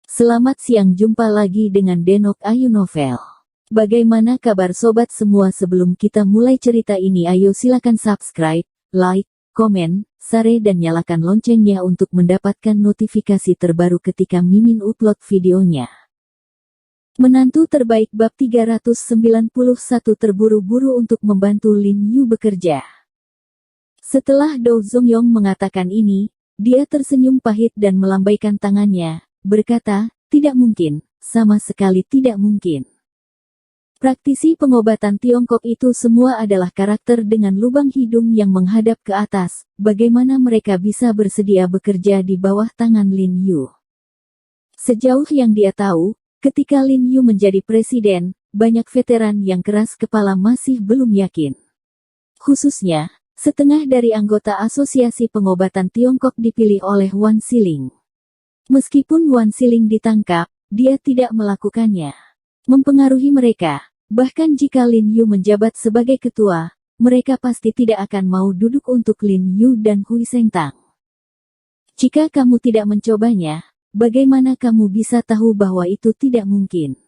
Selamat siang, jumpa lagi dengan Denok Ayu Novel. Bagaimana kabar sobat semua? Sebelum kita mulai cerita ini, ayo silakan subscribe, like, komen, share dan nyalakan loncengnya untuk mendapatkan notifikasi terbaru ketika Mimin upload videonya. Menantu terbaik bab 391 terburu-buru untuk membantu Lin Yu bekerja. Setelah Do Zongyong mengatakan ini, dia tersenyum pahit dan melambaikan tangannya, berkata, "Tidak mungkin, sama sekali tidak mungkin." Praktisi pengobatan Tiongkok itu semua adalah karakter dengan lubang hidung yang menghadap ke atas. Bagaimana mereka bisa bersedia bekerja di bawah tangan Lin Yu? Sejauh yang dia tahu, ketika Lin Yu menjadi presiden, banyak veteran yang keras kepala masih belum yakin. Khususnya, setengah dari anggota Asosiasi Pengobatan Tiongkok dipilih oleh Wan Siling. Meskipun Wan Siling ditangkap, dia tidak melakukannya. Mempengaruhi mereka, bahkan jika Lin Yu menjabat sebagai ketua, mereka pasti tidak akan mau duduk untuk Lin Yu dan Hui Sengtang. Jika kamu tidak mencobanya, bagaimana kamu bisa tahu bahwa itu tidak mungkin?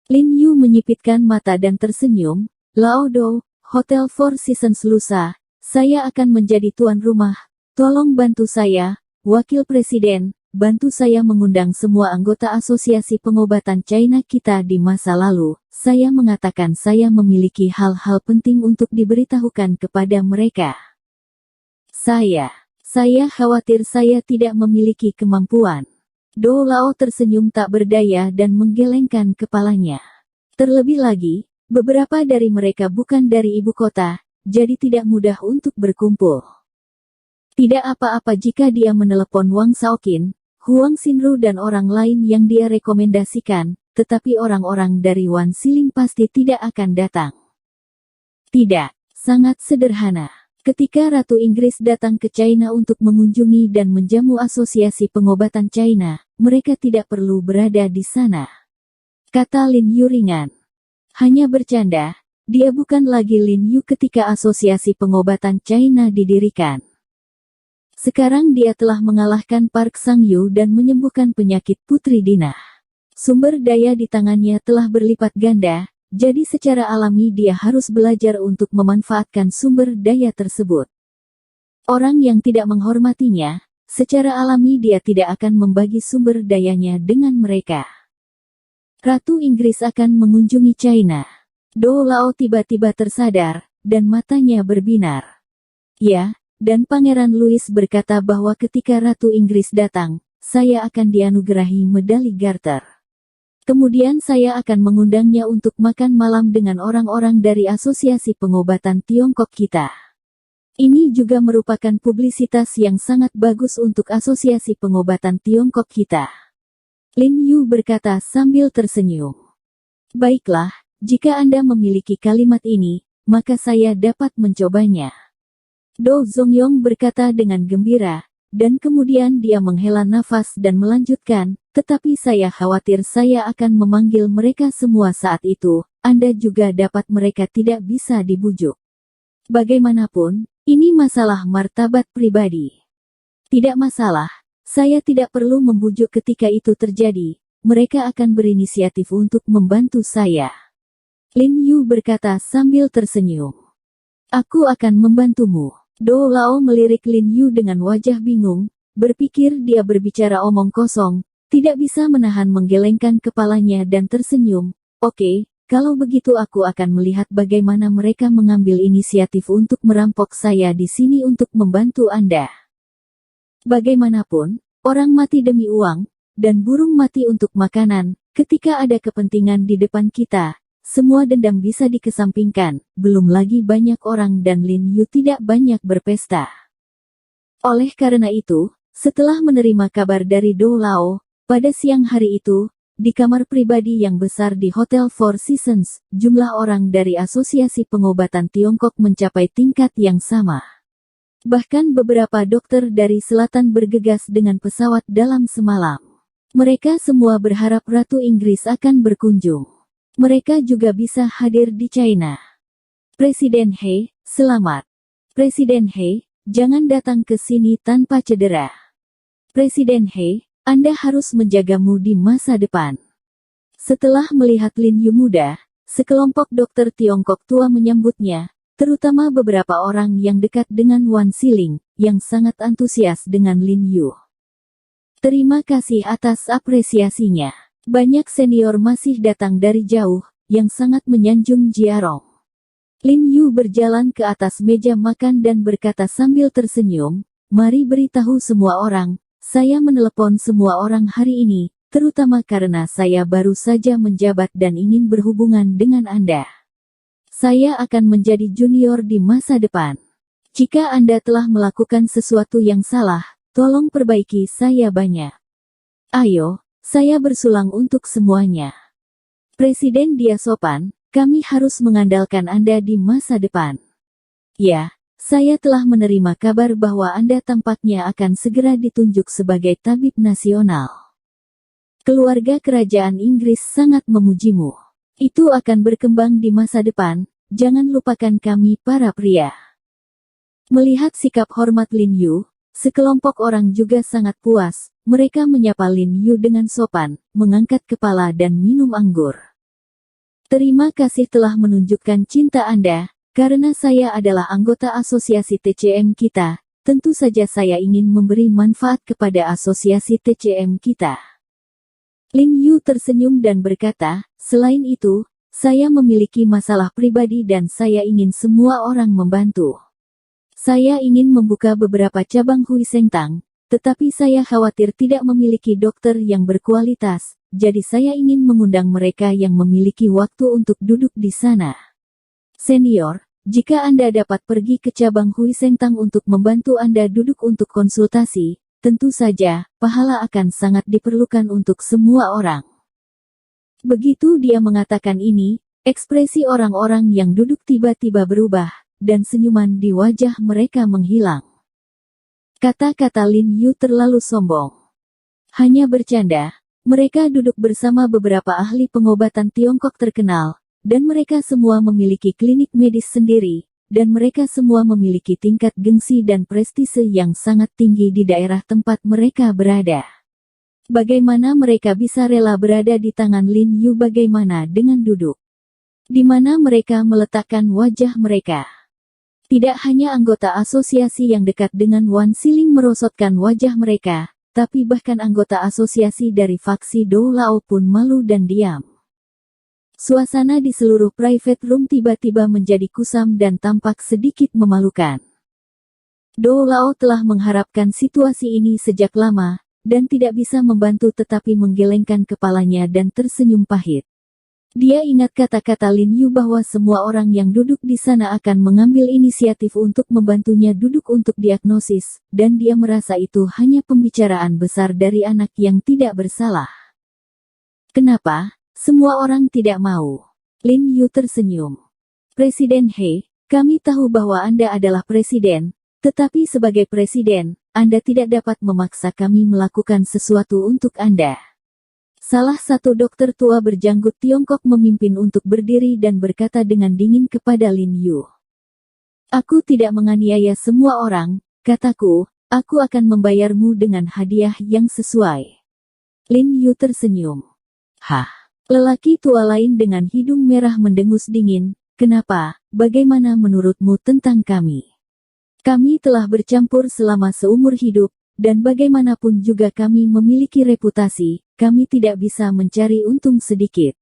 Lin Yu menyipitkan mata dan tersenyum. "Lao Do, Hotel Four Seasons lusa, saya akan menjadi tuan rumah. Tolong bantu saya, Wakil Presiden. Bantu saya mengundang semua anggota Asosiasi Pengobatan China kita di masa lalu. Saya mengatakan saya memiliki hal-hal penting untuk diberitahukan kepada mereka. Saya khawatir saya tidak memiliki kemampuan." Do Lao tersenyum tak berdaya dan menggelengkan kepalanya. Terlebih lagi, beberapa dari mereka bukan dari ibu kota, jadi tidak mudah untuk berkumpul. Tidak apa-apa jika dia menelepon Wang Shaoqin, Huang Xinru dan orang lain yang dia rekomendasikan, tetapi orang-orang dari Wan Siling pasti tidak akan datang. Tidak, sangat sederhana. Ketika Ratu Inggris datang ke China untuk mengunjungi dan menjamu Asosiasi Pengobatan China, mereka tidak perlu berada di sana. Kata Lin Yu ringan. Hanya bercanda, dia bukan lagi Lin Yu ketika Asosiasi Pengobatan China didirikan. Sekarang dia telah mengalahkan Park Sang-yu dan menyembuhkan penyakit Putri Dinah. Sumber daya di tangannya telah berlipat ganda, jadi secara alami dia harus belajar untuk memanfaatkan sumber daya tersebut. Orang yang tidak menghormatinya, secara alami dia tidak akan membagi sumber dayanya dengan mereka. Ratu Inggris akan mengunjungi China. Do Lao tiba-tiba tersadar, dan matanya berbinar. Ya. Dan Pangeran Louis berkata bahwa ketika Ratu Inggris datang, saya akan dianugerahi medali Garter. Kemudian saya akan mengundangnya untuk makan malam dengan orang-orang dari Asosiasi Pengobatan Tiongkok kita. Ini juga merupakan publisitas yang sangat bagus untuk Asosiasi Pengobatan Tiongkok kita. Lin Yu berkata sambil tersenyum. Baiklah, jika Anda memiliki kalimat ini, maka saya dapat mencobanya. Do Zongyong berkata dengan gembira, dan kemudian dia menghela nafas dan melanjutkan, tetapi saya khawatir saya akan memanggil mereka semua saat itu, Anda juga dapat mereka tidak bisa dibujuk. Bagaimanapun, ini masalah martabat pribadi. Tidak masalah, saya tidak perlu membujuk ketika itu terjadi, mereka akan berinisiatif untuk membantu saya. Lin Yu berkata sambil tersenyum. Aku akan membantumu. Do Lao melirik Lin Yu dengan wajah bingung, berpikir dia berbicara omong kosong, tidak bisa menahan menggelengkan kepalanya dan tersenyum. Oke, kalau begitu aku akan melihat bagaimana mereka mengambil inisiatif untuk merampok saya di sini untuk membantu Anda. Bagaimanapun, orang mati demi uang, dan burung mati untuk makanan, ketika ada kepentingan di depan kita, semua dendam bisa dikesampingkan, belum lagi banyak orang dan Lin Yu tidak banyak berpesta. Oleh karena itu, setelah menerima kabar dari Do Lao, pada siang hari itu, di kamar pribadi yang besar di Hotel Four Seasons, jumlah orang dari Asosiasi Pengobatan Tiongkok mencapai tingkat yang sama. Bahkan beberapa dokter dari selatan bergegas dengan pesawat dalam semalam. Mereka semua berharap Ratu Inggris akan berkunjung. Mereka juga bisa hadir di China. Presiden He, selamat. Presiden He, jangan datang ke sini tanpa cedera. Presiden He, Anda harus menjagamu di masa depan. Setelah melihat Lin Yu muda, sekelompok dokter Tiongkok tua menyambutnya, terutama beberapa orang yang dekat dengan Wan Siling, yang sangat antusias dengan Lin Yu. Terima kasih atas apresiasinya. Banyak senior masih datang dari jauh, yang sangat menyanjung Jiarong. Lin Yu berjalan ke atas meja makan dan berkata sambil tersenyum, "Mari beritahu semua orang, saya menelepon semua orang hari ini, terutama karena saya baru saja menjabat dan ingin berhubungan dengan Anda. Saya akan menjadi junior di masa depan. Jika Anda telah melakukan sesuatu yang salah, tolong perbaiki saya banyak. Ayo, saya bersulang untuk semuanya. Presiden dia sopan, kami harus mengandalkan Anda di masa depan. Ya, saya telah menerima kabar bahwa Anda tampaknya akan segera ditunjuk sebagai tabib nasional. Keluarga kerajaan Inggris sangat memujimu. Itu akan berkembang di masa depan, jangan lupakan kami para pria." Melihat sikap hormat Lin Yu, sekelompok orang juga sangat puas. Mereka menyapa Lin Yu dengan sopan, mengangkat kepala dan minum anggur. "Terima kasih telah menunjukkan cinta Anda, karena saya adalah anggota asosiasi TCM kita. Tentu saja saya ingin memberi manfaat kepada asosiasi TCM kita." Lin Yu tersenyum dan berkata, "Selain itu, saya memiliki masalah pribadi dan saya ingin semua orang membantu. Saya ingin membuka beberapa cabang Hui Seng Tang, tetapi saya khawatir tidak memiliki dokter yang berkualitas, jadi saya ingin mengundang mereka yang memiliki waktu untuk duduk di sana. Senior, jika Anda dapat pergi ke cabang Hui Seng Tang untuk membantu Anda duduk untuk konsultasi, tentu saja, pahala akan sangat diperlukan untuk semua orang." Begitu dia mengatakan ini, ekspresi orang-orang yang duduk tiba-tiba berubah, dan senyuman di wajah mereka menghilang. Kata-kata Lin Yu terlalu sombong. Hanya bercanda, mereka duduk bersama beberapa ahli pengobatan Tiongkok terkenal, dan mereka semua memiliki klinik medis sendiri, dan mereka semua memiliki tingkat gengsi dan prestise yang sangat tinggi di daerah tempat mereka berada. Bagaimana mereka bisa rela berada di tangan Lin Yu? Bagaimana dengan duduk? Di mana mereka meletakkan wajah mereka? Tidak hanya anggota asosiasi yang dekat dengan Wan Siling merosotkan wajah mereka, tapi bahkan anggota asosiasi dari faksi Dou Lao pun malu dan diam. Suasana di seluruh private room tiba-tiba menjadi kusam dan tampak sedikit memalukan. Dou Lao telah mengharapkan situasi ini sejak lama, dan tidak bisa membantu tetapi menggelengkan kepalanya dan tersenyum pahit. Dia ingat kata-kata Lin Yu bahwa semua orang yang duduk di sana akan mengambil inisiatif untuk membantunya duduk untuk diagnosis, dan dia merasa itu hanya pembicaraan besar dari anak yang tidak bersalah. "Kenapa? Semua orang tidak mau?" Lin Yu tersenyum. "Presiden He, kami tahu bahwa Anda adalah presiden, tetapi sebagai presiden, Anda tidak dapat memaksa kami melakukan sesuatu untuk Anda." Salah satu dokter tua berjanggut Tiongkok memimpin untuk berdiri dan berkata dengan dingin kepada Lin Yu. "Aku tidak menganiaya semua orang, kataku, aku akan membayarmu dengan hadiah yang sesuai." Lin Yu tersenyum. "Hah?" Lelaki tua lain dengan hidung merah mendengus dingin, "Kenapa? Bagaimana menurutmu tentang kami? Kami telah bercampur selama seumur hidup, dan bagaimanapun juga kami memiliki reputasi, kami tidak bisa mencari untung sedikit.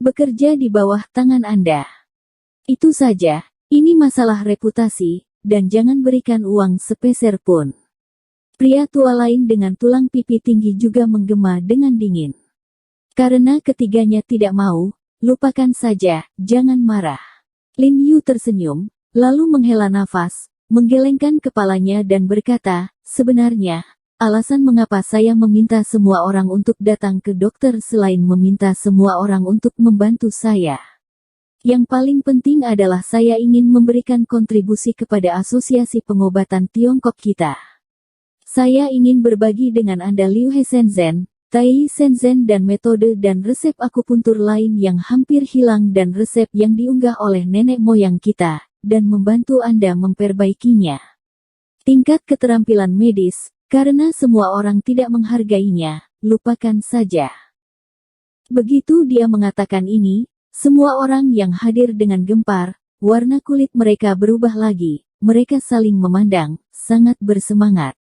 Bekerja di bawah tangan Anda. Itu saja, ini masalah reputasi, dan jangan berikan uang sepeser pun." Pria tua lain dengan tulang pipi tinggi juga menggema dengan dingin. "Karena ketiganya tidak mau, lupakan saja, jangan marah." Lin Yu tersenyum, lalu menghela nafas, menggelengkan kepalanya dan berkata, "Sebenarnya, alasan mengapa saya meminta semua orang untuk datang ke dokter selain meminta semua orang untuk membantu saya. Yang paling penting adalah saya ingin memberikan kontribusi kepada asosiasi pengobatan Tiongkok kita. Saya ingin berbagi dengan Anda Liu He Shenzhen, Tai Shenzhen dan metode dan resep akupuntur lain yang hampir hilang dan resep yang diunggah oleh nenek moyang kita, dan membantu Anda memperbaikinya. Tingkat keterampilan medis, Karena semua orang tidak menghargainya, lupakan saja. Begitu dia mengatakan ini, semua orang yang hadir dengan gempar, warna kulit mereka berubah lagi, mereka saling memandang, sangat bersemangat.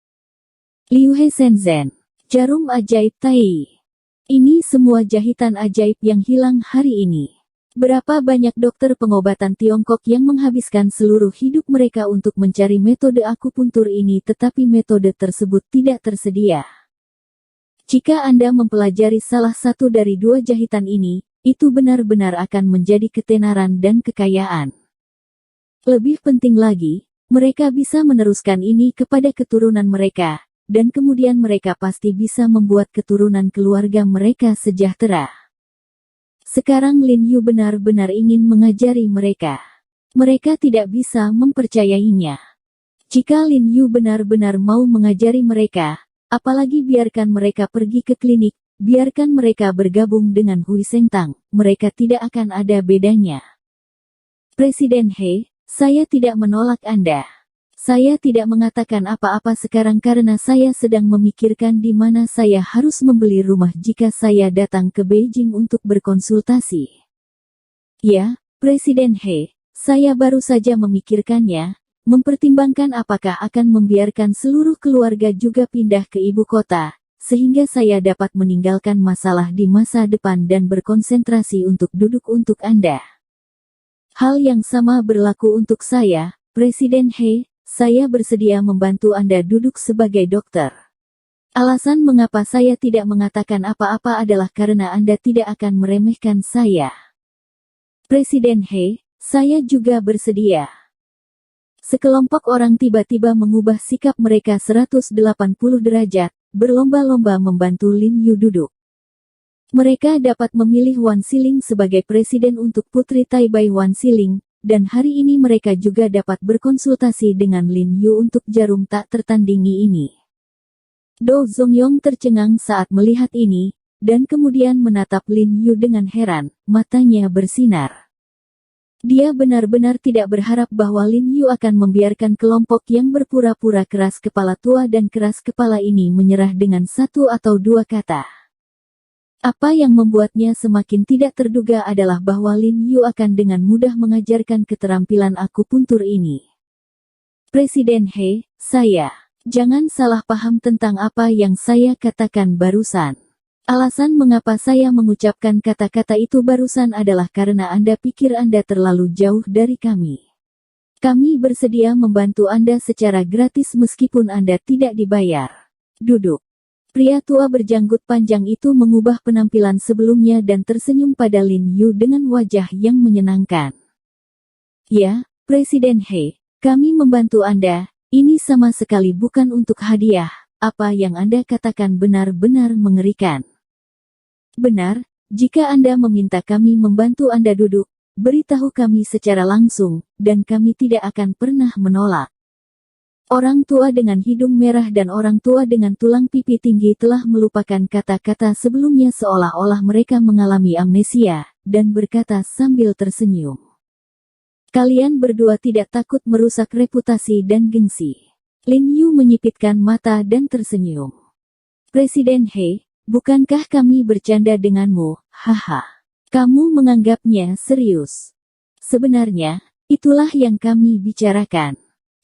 Liu He Shenzhen, jarum ajaib Tai. Ini semua jahitan ajaib yang hilang hari ini. Berapa banyak dokter pengobatan Tiongkok yang menghabiskan seluruh hidup mereka untuk mencari metode akupuntur ini, tetapi metode tersebut tidak tersedia. Jika Anda mempelajari salah satu dari dua jahitan ini, itu benar-benar akan menjadi ketenaran dan kekayaan. Lebih penting lagi, mereka bisa meneruskan ini kepada keturunan mereka, dan kemudian mereka pasti bisa membuat keturunan keluarga mereka sejahtera. Sekarang Lin Yu benar-benar ingin mengajari mereka. Mereka tidak bisa mempercayainya. Jika Lin Yu benar-benar mau mengajari mereka, apalagi biarkan mereka pergi ke klinik, biarkan mereka bergabung dengan Hui Sengtang, mereka tidak akan ada bedanya. Presiden He, saya tidak menolak Anda. Saya tidak mengatakan apa-apa sekarang karena saya sedang memikirkan di mana saya harus membeli rumah jika saya datang ke Beijing untuk berkonsultasi. Ya, Presiden He, saya baru saja memikirkannya, mempertimbangkan apakah akan membiarkan seluruh keluarga juga pindah ke ibu kota, sehingga saya dapat meninggalkan masalah di masa depan dan berkonsentrasi untuk duduk untuk Anda. Hal yang sama berlaku untuk saya, Presiden He. Saya bersedia membantu Anda duduk sebagai dokter. Alasan mengapa saya tidak mengatakan apa-apa adalah karena Anda tidak akan meremehkan saya. Presiden He, saya juga bersedia. Sekelompok orang tiba-tiba mengubah sikap mereka 180 derajat, berlomba-lomba membantu Lin Yu duduk. Mereka dapat memilih Wan Xiling sebagai presiden untuk Putri Taibai Wan Xiling, dan hari ini mereka juga dapat berkonsultasi dengan Lin Yu untuk jarum tak tertandingi ini. Do Zongyong tercengang saat melihat ini, dan kemudian menatap Lin Yu dengan heran, matanya bersinar. Dia benar-benar tidak berharap bahwa Lin Yu akan membiarkan kelompok yang berpura-pura keras kepala tua dan keras kepala ini menyerah dengan satu atau dua kata. Apa yang membuatnya semakin tidak terduga adalah bahwa Lin Yu akan dengan mudah mengajarkan keterampilan akupuntur ini. Presiden He, jangan salah paham tentang apa yang saya katakan barusan. Alasan mengapa saya mengucapkan kata-kata itu barusan adalah karena Anda pikir Anda terlalu jauh dari kami. Kami bersedia membantu Anda secara gratis meskipun Anda tidak dibayar. Duduk. Pria tua berjanggut panjang itu mengubah penampilan sebelumnya dan tersenyum pada Lin Yu dengan wajah yang menyenangkan. Ya, Presiden He, kami membantu Anda, ini sama sekali bukan untuk hadiah, apa yang Anda katakan benar-benar mengerikan. Benar, jika Anda meminta kami membantu Anda duduk, beritahu kami secara langsung, dan kami tidak akan pernah menolak. Orang tua dengan hidung merah dan orang tua dengan tulang pipi tinggi telah melupakan kata-kata sebelumnya seolah-olah mereka mengalami amnesia, dan berkata sambil tersenyum. Kalian berdua tidak takut merusak reputasi dan gengsi. Lin Yu menyipitkan mata dan tersenyum. Presiden He, bukankah kami bercanda denganmu, haha. Kamu menganggapnya serius. Sebenarnya, itulah yang kami bicarakan.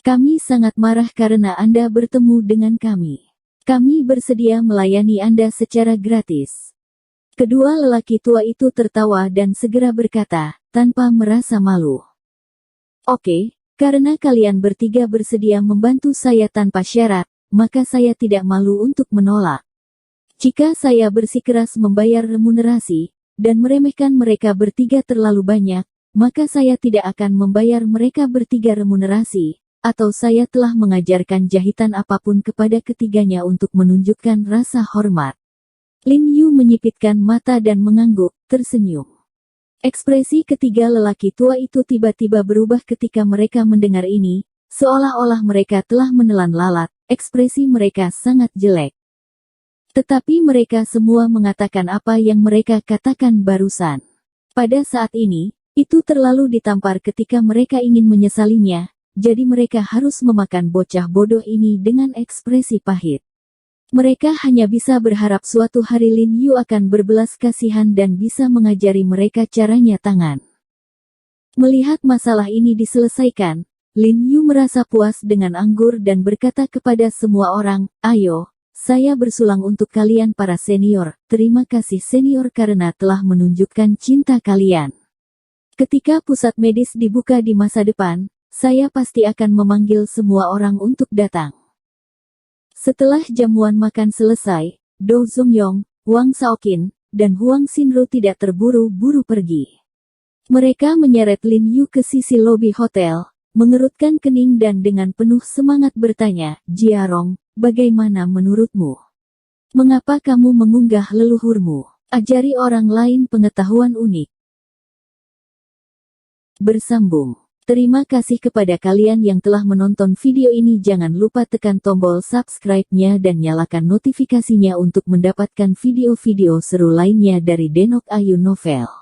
Kami sangat marah karena Anda bertemu dengan kami. Kami bersedia melayani Anda secara gratis. Kedua lelaki tua itu tertawa dan segera berkata, tanpa merasa malu. Oke, karena kalian bertiga bersedia membantu saya tanpa syarat, maka saya tidak malu untuk menolak. Jika saya bersikeras membayar remunerasi, dan meremehkan mereka bertiga terlalu banyak, maka saya tidak akan membayar mereka bertiga remunerasi. Atau saya telah mengajarkan jahitan apapun kepada ketiganya untuk menunjukkan rasa hormat. Lin Yu menyipitkan mata dan mengangguk, tersenyum. Ekspresi ketiga lelaki tua itu tiba-tiba berubah ketika mereka mendengar ini, seolah-olah mereka telah menelan lalat, ekspresi mereka sangat jelek. Tetapi mereka semua mengatakan apa yang mereka katakan barusan. Pada saat ini, itu terlalu ditampar ketika mereka ingin menyesalinya. Jadi mereka harus memakan bocah bodoh ini dengan ekspresi pahit. Mereka hanya bisa berharap suatu hari Lin Yu akan berbelas kasihan dan bisa mengajari mereka caranya tangan. Melihat masalah ini diselesaikan, Lin Yu merasa puas dengan anggur dan berkata kepada semua orang, "Ayo, saya bersulang untuk kalian para senior. Terima kasih senior karena telah menunjukkan cinta kalian. Ketika pusat medis dibuka di masa depan, saya pasti akan memanggil semua orang untuk datang." Setelah jamuan makan selesai, Do Zongyong, Wang Shaoqin, dan Huang Xinru tidak terburu-buru pergi. Mereka menyeret Lin Yu ke sisi lobi hotel, mengerutkan kening dan dengan penuh semangat bertanya, "Jiarong, bagaimana menurutmu? Mengapa kamu mengunggah leluhurmu? Ajari orang lain pengetahuan unik." Bersambung. Terima kasih kepada kalian yang telah menonton video ini. Jangan lupa tekan tombol subscribe-nya dan nyalakan notifikasinya untuk mendapatkan video-video seru lainnya dari Denok Ayu Novel.